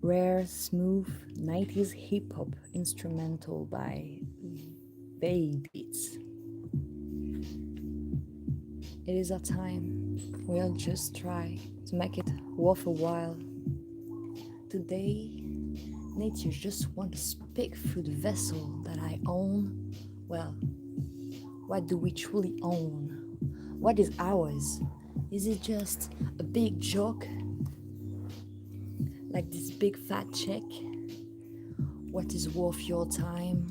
rare, smooth 90s hip-hop instrumental by Vague Beats. It is our time. We'll just try to make it worth a while. Today, nature just want to speak through the vessel that I own. Well, what do we truly own? What is ours? Is it just a big joke? Like this big fat check? What is worth your time?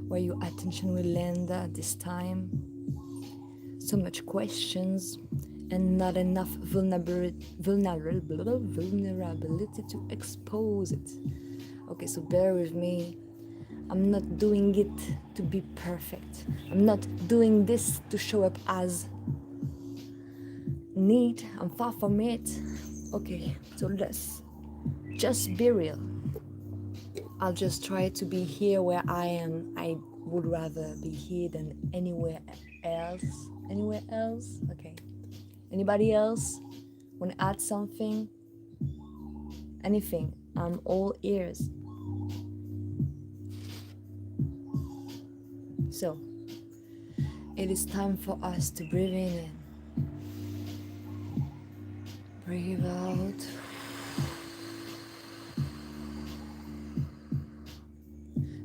Where your attention will land at this time? So much questions and not enough vulnerability to expose it. Okay, so bear with me. I'm not doing it to be perfect. I'm not doing this to show up as neat. I'm far from it. Okay, so let's just be real. I'll just try to be here where I am. I would rather be here than anywhere else. Anywhere else? Okay. Anybody else want to add something? Anything? I'm all ears. So, it is time for us to breathe in. Breathe out.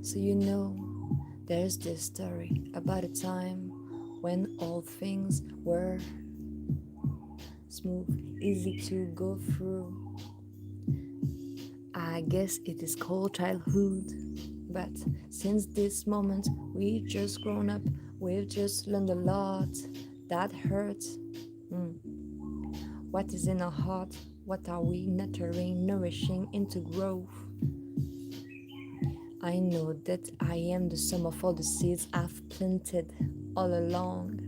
So you know, there's this story about a time when all things were smooth, easy to go through. I guess it is called childhood. But since this moment, we've just grown up, we've just learned a lot. That hurts. What is in our heart? What are we nurturing, nourishing into growth? I know that I am the sum of all the seeds I've planted all along.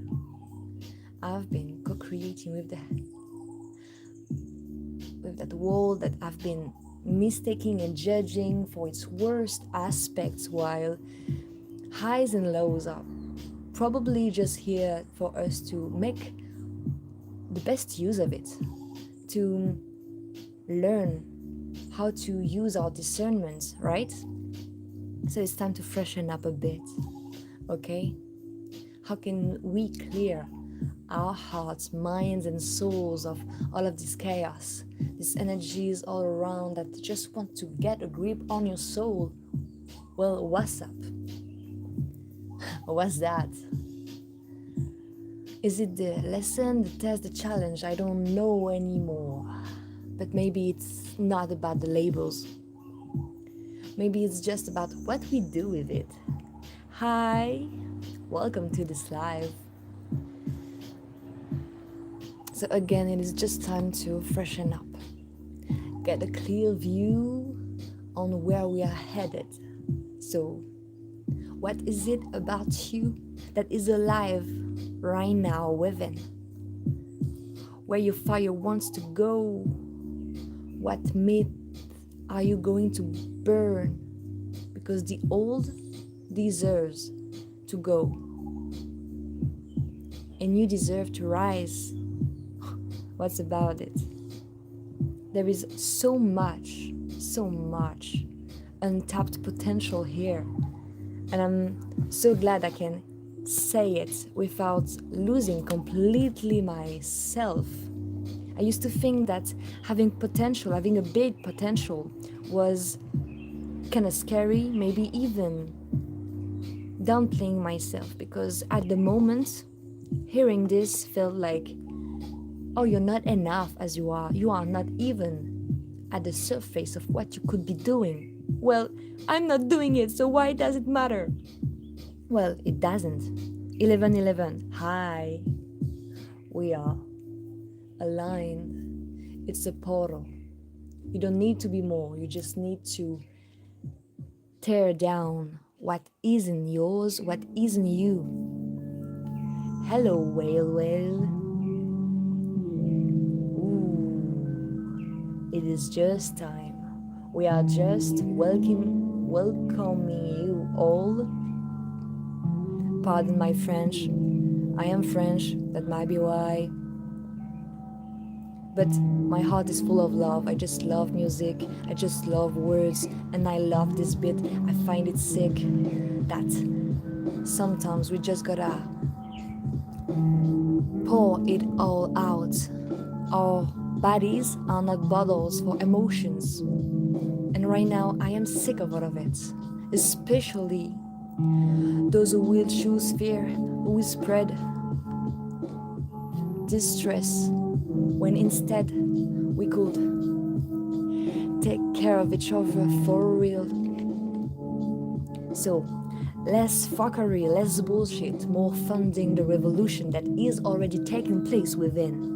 I've been co-creating with that world that I've been mistaking and judging for its worst aspects, while highs and lows are probably just here for us to make the best use of it, to learn how to use our discernment, right? So it's time to freshen up a bit, okay? How can we clear our hearts, minds, and souls of all of this chaos, these energies all around that just want to get a grip on your soul? Well, what's up? What's that? Is it the lesson, the test, the challenge? I don't know anymore. But maybe it's not about the labels. Maybe it's just about what we do with it. Hi, welcome to this live. So again, it is just time to freshen up. Get a clear view on where we are headed. So, what is it about you that is alive right now within? Where your fire wants to go? What myth are you going to burn? Because the old deserves to go. And you deserve to rise. What's about it? There is so much untapped potential here. And I'm so glad I can say it without losing completely myself. I used to think that having a big potential, was kind of scary, maybe even downplaying myself, because at the moment, hearing this felt like, oh, you're not enough as you are. You are not even at the surface of what you could be doing. Well, I'm not doing it, so why does it matter? Well, it doesn't. 1111, hi. We are aligned. It's a portal. You don't need to be more. You just need to tear down what isn't yours, what isn't you. Hello, whale. It is just time. We are just welcoming you all. Pardon my French. I am French, that might be why. But my heart is full of love. I just love music, I just love words, and I love this bit. I find it sick that sometimes we just gotta pour it all out. Our bodies are not bottles for emotions. And right now I am sick of all of it. Especially those who will choose fear, who will spread distress, when instead we could take care of each other for real. So, less fuckery, less bullshit, more funding the revolution that is already taking place within.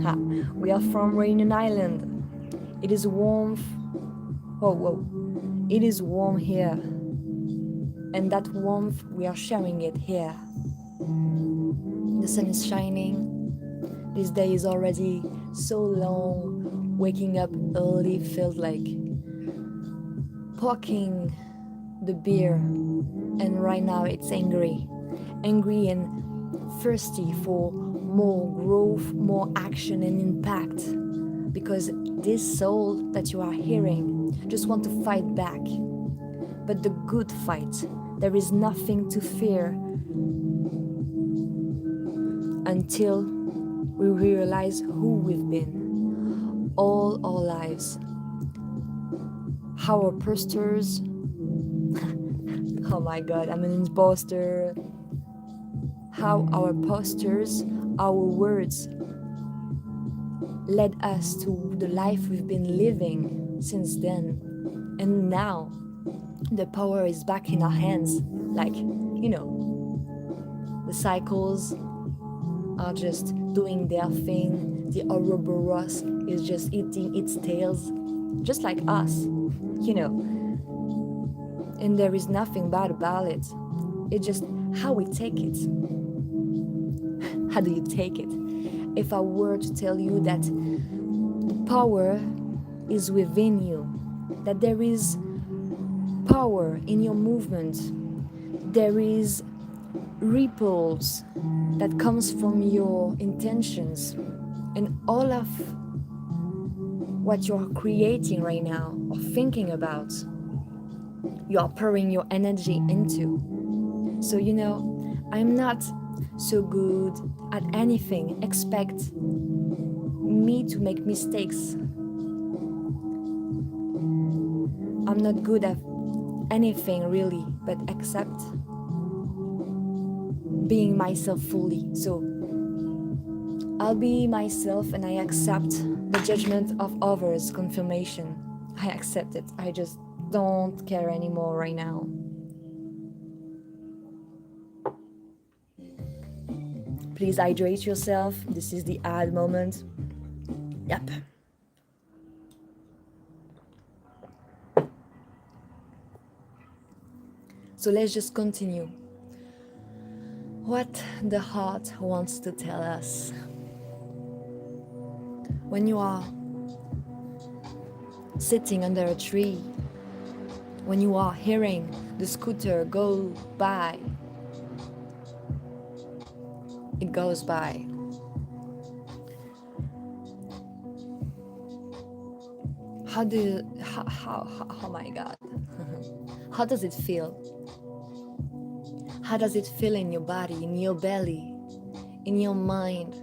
Ha, we are from Reunion Island. It is warm. Whoa. It is warm here. And that warmth, we are sharing it here. The sun is shining. This day is already so long. Waking up early feels like poking the beer. And right now it's angry and thirsty for more growth, more action and impact. Because this soul that you are hearing just want to fight back. But the good fight. There is nothing to fear until we realize who we've been all our lives. How our postures, oh my god, I'm an imposter. How our postures, our words led us to the life we've been living since then. And now the power is back in our hands. Like, the cycles are just doing their thing. The Ouroboros is just eating its tails, just like us, And there is nothing bad about it. It's just how we take it. How do you take it? If I were to tell you that the power is within you, that there is power in your movement, there is ripples that comes from your intentions, and all of what you're creating right now or thinking about, you are pouring your energy into. So I'm not so good at anything. Expect me to make mistakes. I'm not good at anything really, but except being myself fully. So I'll be myself and I accept the judgment of others' confirmation. I accept it. I just don't care anymore right now. Please hydrate yourself. This is the ad moment. Yep. So let's just continue. What the heart wants to tell us. When you are sitting under a tree, when you are hearing the scooter go by, it goes by. Oh my god. How does it feel? How does it feel in your body, in your belly, in your mind?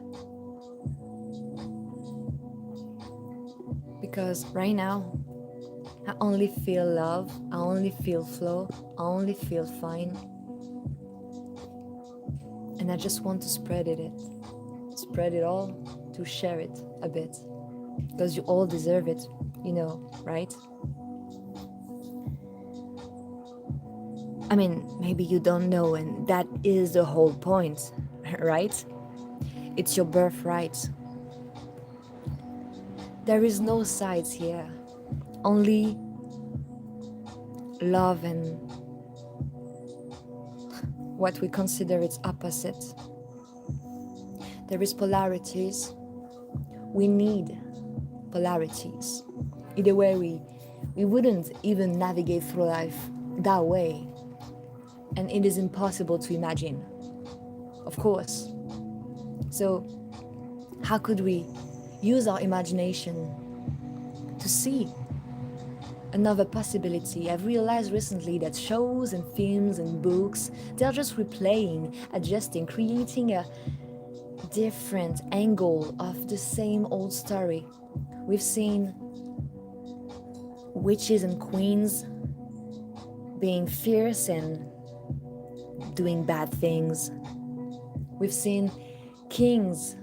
Because right now, I only feel love, I only feel flow, I only feel fine. And I just want to spread it all, to share it a bit. Because you all deserve it, right? I mean, maybe you don't know, and that is the whole point, right? It's your birthright. There is no sides here, only love and what we consider its opposite. There is polarities. We need polarities. Either way, we wouldn't even navigate through life that way. And it is impossible to imagine, of course. So How could we use our imagination to see another possibility? I've realized recently that shows and films and books, they're just replaying, adjusting, creating a different angle of the same old story. We've seen witches and queens being fierce and doing bad things. We've seen kings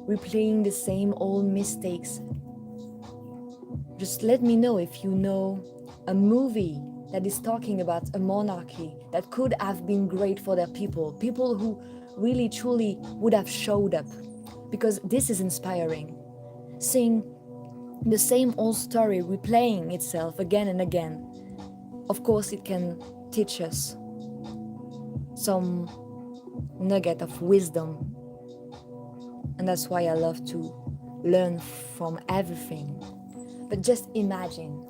replaying the same old mistakes. Just let me know if you know a movie that is talking about a monarchy that could have been great for their people who really truly would have showed up. Because this is inspiring. Seeing the same old story replaying itself again and again. Of course, it can teach us some nugget of wisdom. And that's why I love to learn from everything. But just imagine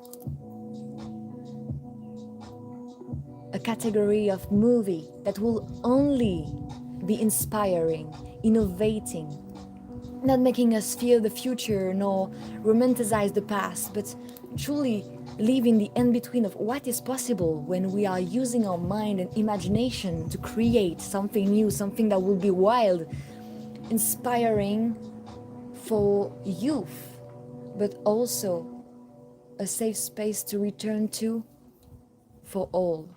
a category of movie that will only be inspiring, innovating, not making us fear the future nor romanticize the past, but truly live in the in-between of what is possible when we are using our mind and imagination to create something new, something that will be wild, inspiring for youth, but also a safe space to return to for all.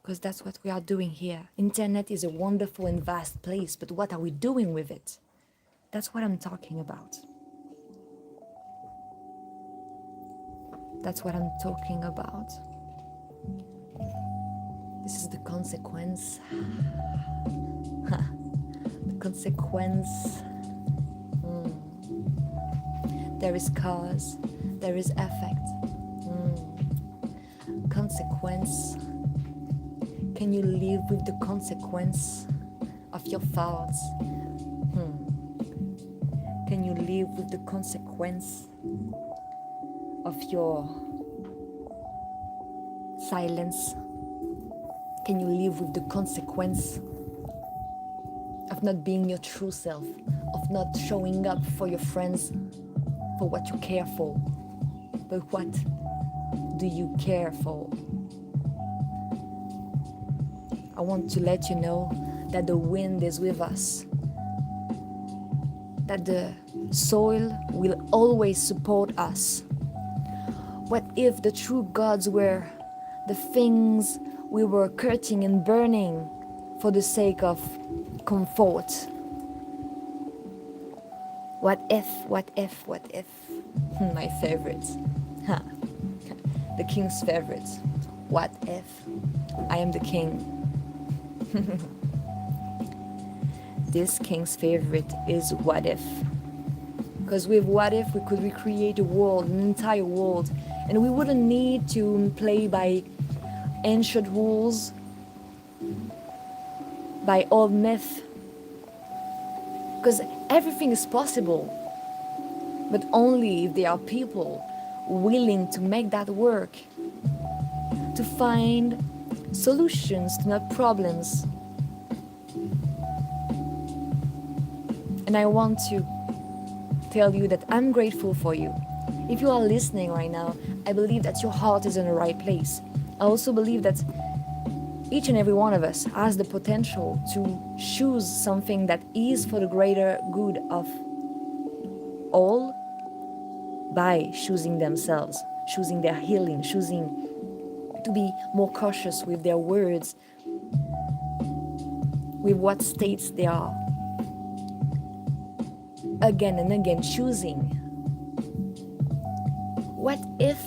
Because that's what we are doing here. Internet is a wonderful and vast place, but what are we doing with it? That's what I'm talking about. That's what I'm talking about. This is the consequence. The consequence. There is cause, there is effect. Consequence. Can you live with the consequence of your thoughts? Can you live with the consequence of your silence? Can you live with the consequence of not being your true self, of not showing up for your friends, for what you care for? But what do you care for? I want to let you know that the wind is with us, that the soil will always support us. What if the true gods were the things we were cutting and burning for the sake of comfort? What if? My favorite. The king's favorite. What if? I am the king. This king's favorite is what if. Because with what if we could recreate a world, an entire world, and we wouldn't need to play by ancient rules, by old myth. Because everything is possible, but only if there are people willing to make that work, to find solutions to not problems. And I want to tell you that I'm grateful for you. If you are listening right now, I believe that your heart is in the right place. I also believe that each and every one of us has the potential to choose something that is for the greater good of all by choosing themselves, choosing their healing, choosing to be more cautious with their words, with what states they are. Again and again choosing. What if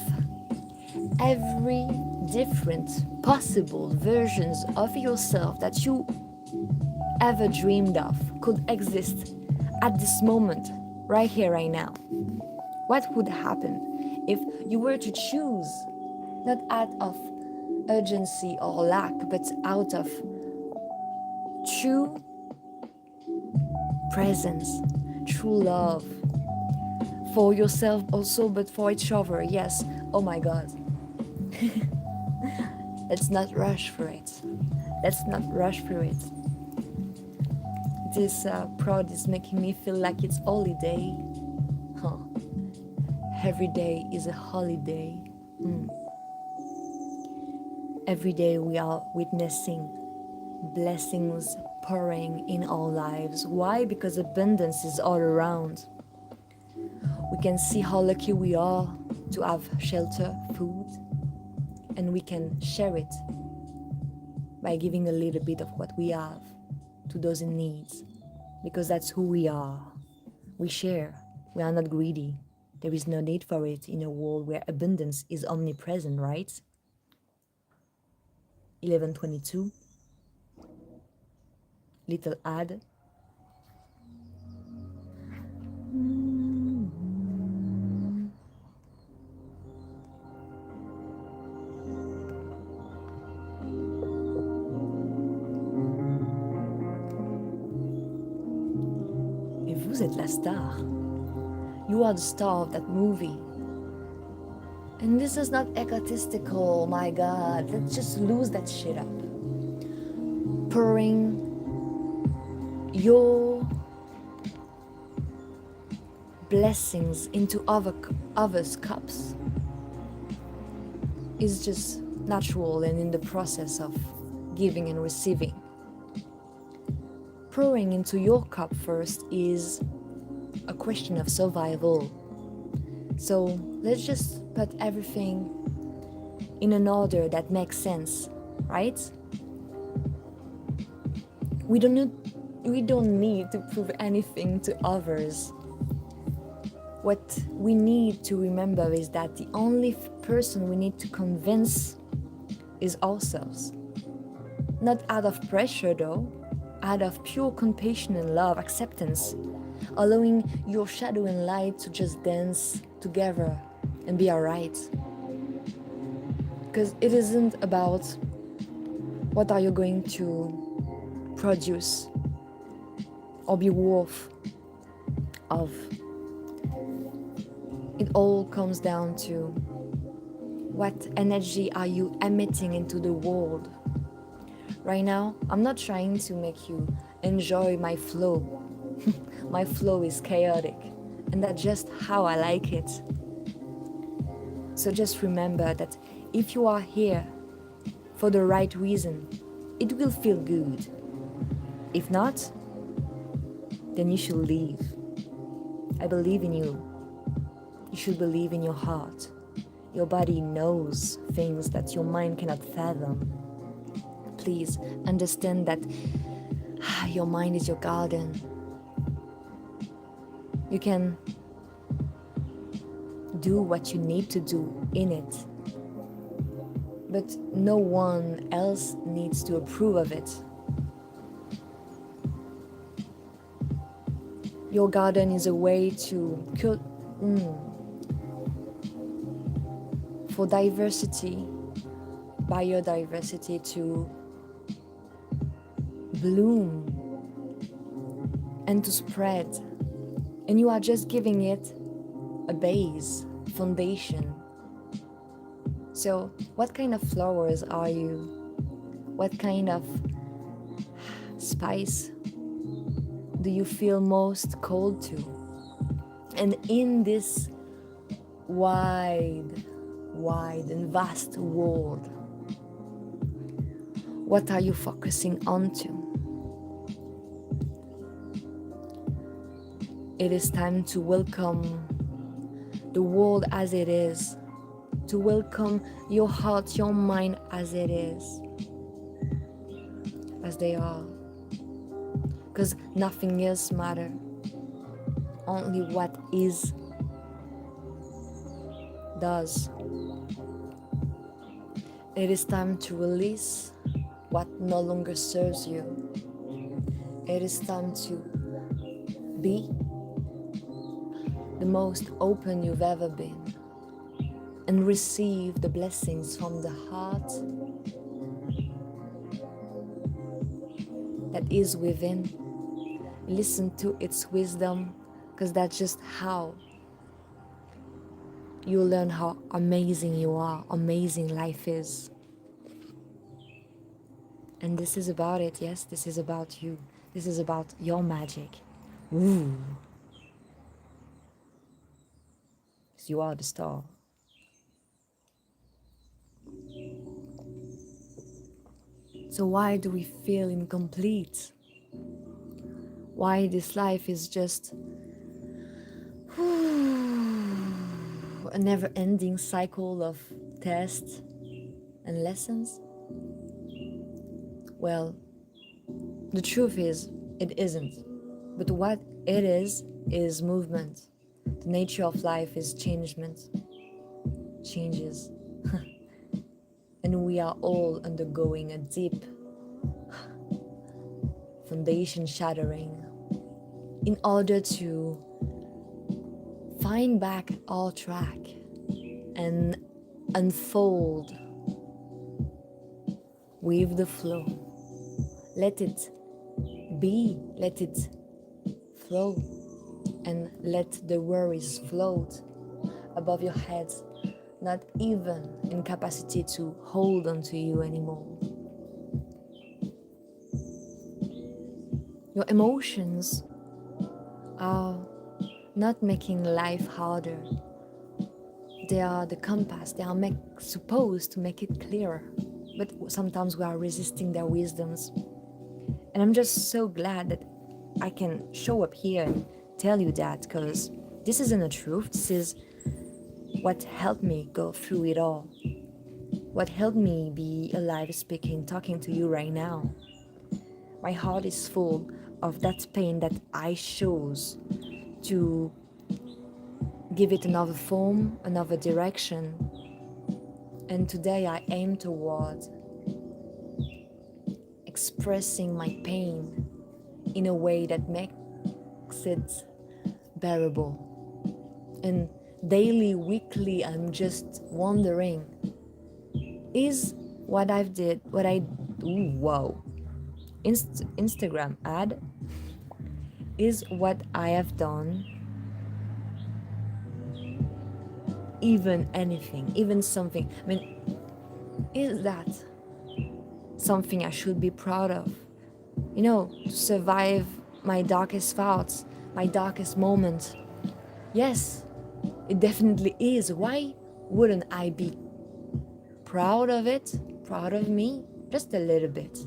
every different possible versions of yourself that you ever dreamed of could exist at this moment, right here, right now? What would happen if you were to choose, not out of urgency or lack, but out of true presence, true love for yourself also, but for each other? Yes. Oh my God. Let's not rush for it. Let's not rush through it. this prod is making me feel like it's holiday. Huh. Every day is a holiday. Every day we are witnessing blessings pouring in our lives. Why? Because abundance is all around. We can see how lucky we are to have shelter, food, and we can share it by giving a little bit of what we have to those in need, because that's who we are. We share. We are not greedy. There is no need for it in a world where abundance is omnipresent, right? 11:22. Little ad. Et vous êtes la star. You are the star of that movie. And this is not egotistical, my God. Let's just lose that shit up. Pouring your blessings into others' cups is just natural and in the process of giving and receiving. Pouring into your cup first is a question of survival. So let's just put everything in an order that makes sense, right? We don't need to prove anything to others. What we need to remember is that the only person we need to convince is ourselves. Not out of pressure though, out of pure compassion and love, acceptance, allowing your shadow and light to just dance together and be alright. Because it isn't about what are you going to produce or be worth of. It all comes down to what energy are you emitting into the world. Right now, I'm not trying to make you enjoy my flow. My flow is chaotic, and that's just how I like it. So just remember that if you are here for the right reason, it will feel good. If not, then you should leave. I believe in you. You should believe in your heart. Your body knows things that your mind cannot fathom. Please understand that your mind is your garden. You can do what you need to do in it, but no one else needs to approve of it. Your garden is a way to for diversity, biodiversity to bloom and to spread. And you are just giving it a base, foundation. So what kind of flowers are you? What kind of spice do you feel most called to? And in this wide and vast world, what are you focusing onto? It is time to welcome the world as it is, to welcome your heart, your mind as it is, as they are. Because nothing else matters, only what is does. It is time to release what no longer serves you. It is time to be the most open you've ever been and receive the blessings from the heart that is within. Listen to its wisdom, because that's just how you'll learn how amazing you are, amazing life is. And this is about it, yes, this is about you. This is about your magic. Ooh. You are the star. So why do we feel incomplete? Why this life is just a never-ending cycle of tests and lessons? Well, the truth is, it isn't. But what it is movement. The nature of life is changes. And we are all undergoing a deep foundation shattering in order to find back our track and unfold with the flow. Let it be, let it flow, and let the worries float above your head, not even in capacity to hold on to you anymore. Your emotions are not making life harder. They are the compass. They are supposed to make it clearer. But sometimes we are resisting their wisdoms. And I'm just so glad that I can show up here and tell you that, because this isn't a truth. This is what helped me go through it all. What helped me be alive, speaking, talking to you right now. My heart is full of that pain that I chose to give it another form, another direction. And today I aim toward expressing my pain in a way that makes it bearable. And daily, weekly, I'm just wondering, is what I've did, Instagram ad, is what I have done even anything, even something? I mean, is that something I should be proud of? You know, to survive my darkest thoughts, my darkest moments. Yes, it definitely is. Why wouldn't I be proud of it? Proud of me? Just a little bit.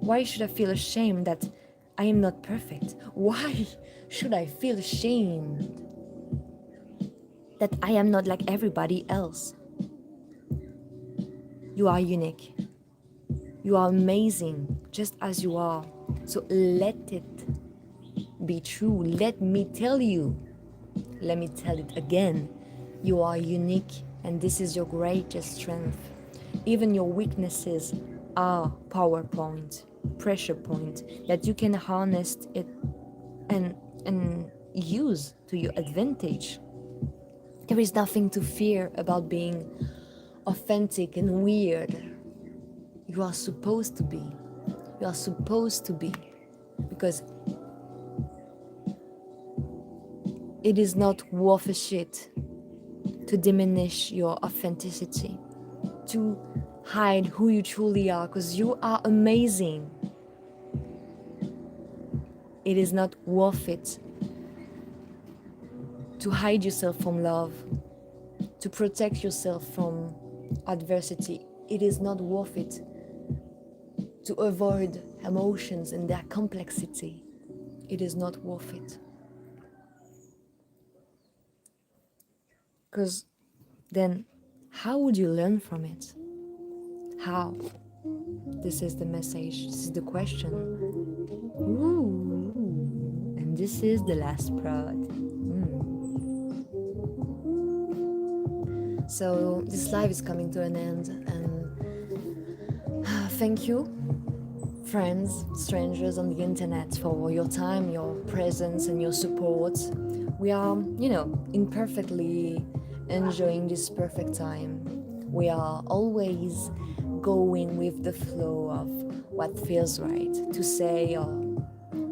Why should I feel ashamed that I am not perfect? Why should I feel ashamed that I am not like everybody else? You are unique. You are amazing, just as you are. So let it be true. Let me tell you. Let me tell it again. You are unique, and this is your greatest strength. Even your weaknesses are PowerPoint, pressure point that you can harness it and use to your advantage. There is nothing to fear about being authentic and weird. You are supposed to be. You are supposed to be. Because it is not worth a shit to diminish your authenticity, to hide who you truly are, because you are amazing. It is not worth it to hide yourself from love, to protect yourself from adversity. It is not worth it to avoid emotions and their complexity. It is not worth it. Because then how would you learn from it? How? This is the message. This is the question. Ooh. And this is the last part. So this life is coming to an end, and thank you, friends, strangers on the internet, for your time, your presence, and your support. We are, imperfectly enjoying this perfect time. We are always going with the flow of what feels right to say or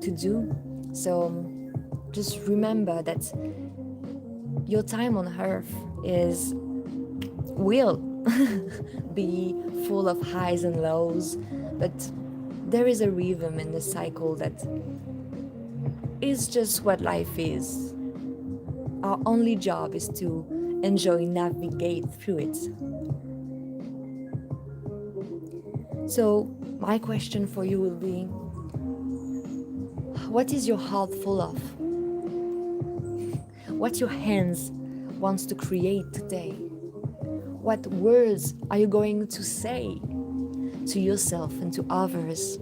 to do. So just remember that your time on earth will be full of highs and lows, but there is a rhythm and a cycle that is just what life is. Our only job is to enjoy, navigate through it. So, my question for you will be, what is your heart full of? What your hands wants to create today? What words are you going to say to yourself and to others?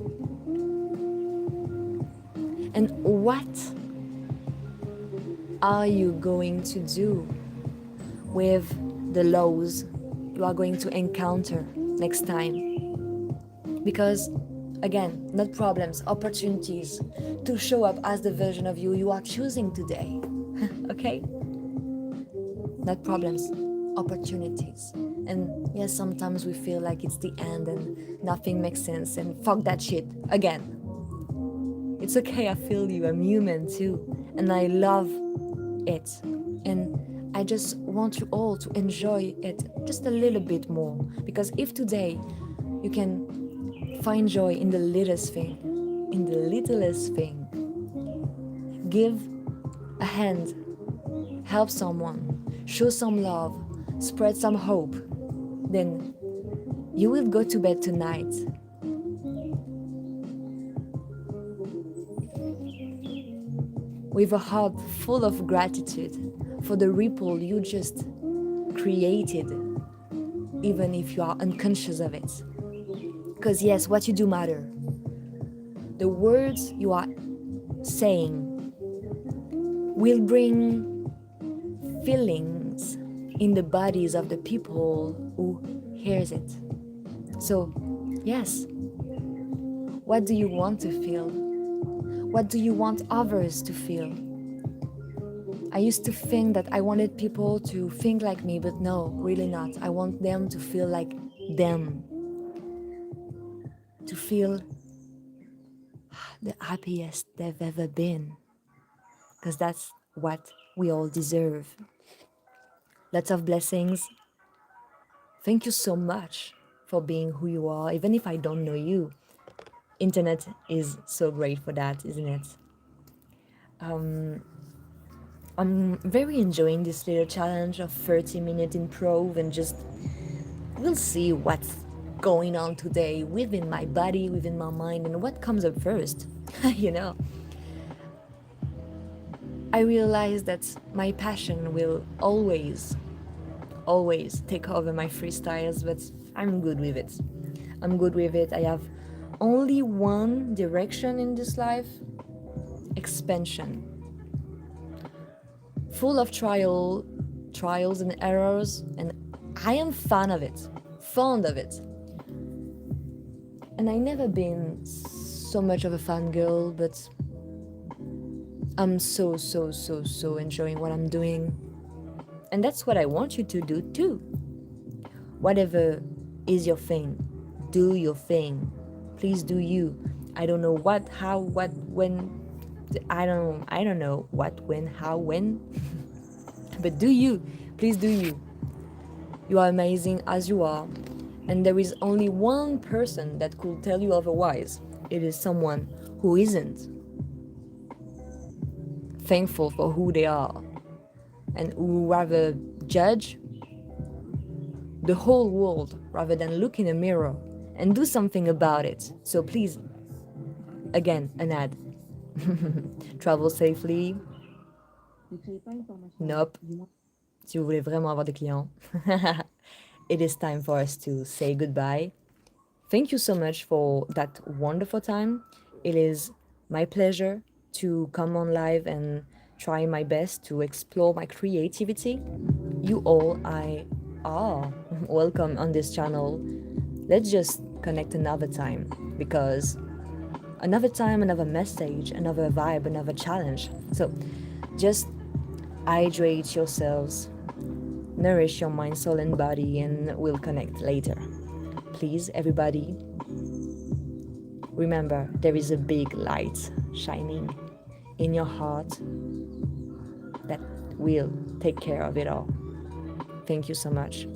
And what are you going to do with the lows you are going to encounter next time? Because, again, not problems, opportunities to show up as the version of you are choosing today. Okay? Not problems, opportunities. And yes, sometimes we feel like it's the end and nothing makes sense and fuck that shit again. It's okay, I feel you, I'm human too. And I love it. And I just want you all to enjoy it just a little bit more. Because if today you can find joy in the littlest thing, give a hand, help someone, show some love, spread some hope, then you will go to bed tonight with a heart full of gratitude for the ripple you just created, even if you are unconscious of it. Because yes, what you do matter. The words you are saying will bring feelings in the bodies of the people who hears it. So, yes, what do you want to feel? What do you want others to feel? I used to think that I wanted people to think like me, but no, really not. I want them to feel like them. To feel the happiest they've ever been. Because that's what we all deserve. Lots of blessings. Thank you so much for being who you are, even if I don't know you. Internet is so great for that, isn't it? I'm very enjoying this little challenge of 30-minute improv, and just we'll see what's going on today within my body, within my mind, and what comes up first. You know, I realize that my passion will always take over my freestyles, but I'm good with it. I have only one direction in this life: expansion. Full of trials and errors, and I am fond of it. And I never been so much of a fangirl, but I'm so enjoying what I'm doing. And that's what I want you to do too. Whatever is your thing, do your thing. Please do you. I don't know what, how, what, when. I don't know what, when, how, when. But do you. Please do you. You are amazing as you are. And there is only one person that could tell you otherwise. It is someone who isn't thankful for who they are and who rather judge the whole world rather than look in a mirror and do something about it. So please, again, an ad. Travel safely. Nope. Si vous voulez vraiment avoir des clients. It is time for us to say goodbye. Thank you so much for that wonderful time. It is my pleasure to come on live and try my best to explore my creativity. You all are welcome on this channel. Let's just connect another time, because another time, another message, another vibe, another challenge. So just hydrate yourselves, nourish your mind, soul, and body, and we'll connect later. Please, everybody, remember there is a big light shining in your heart that will take care of it all. Thank you so much.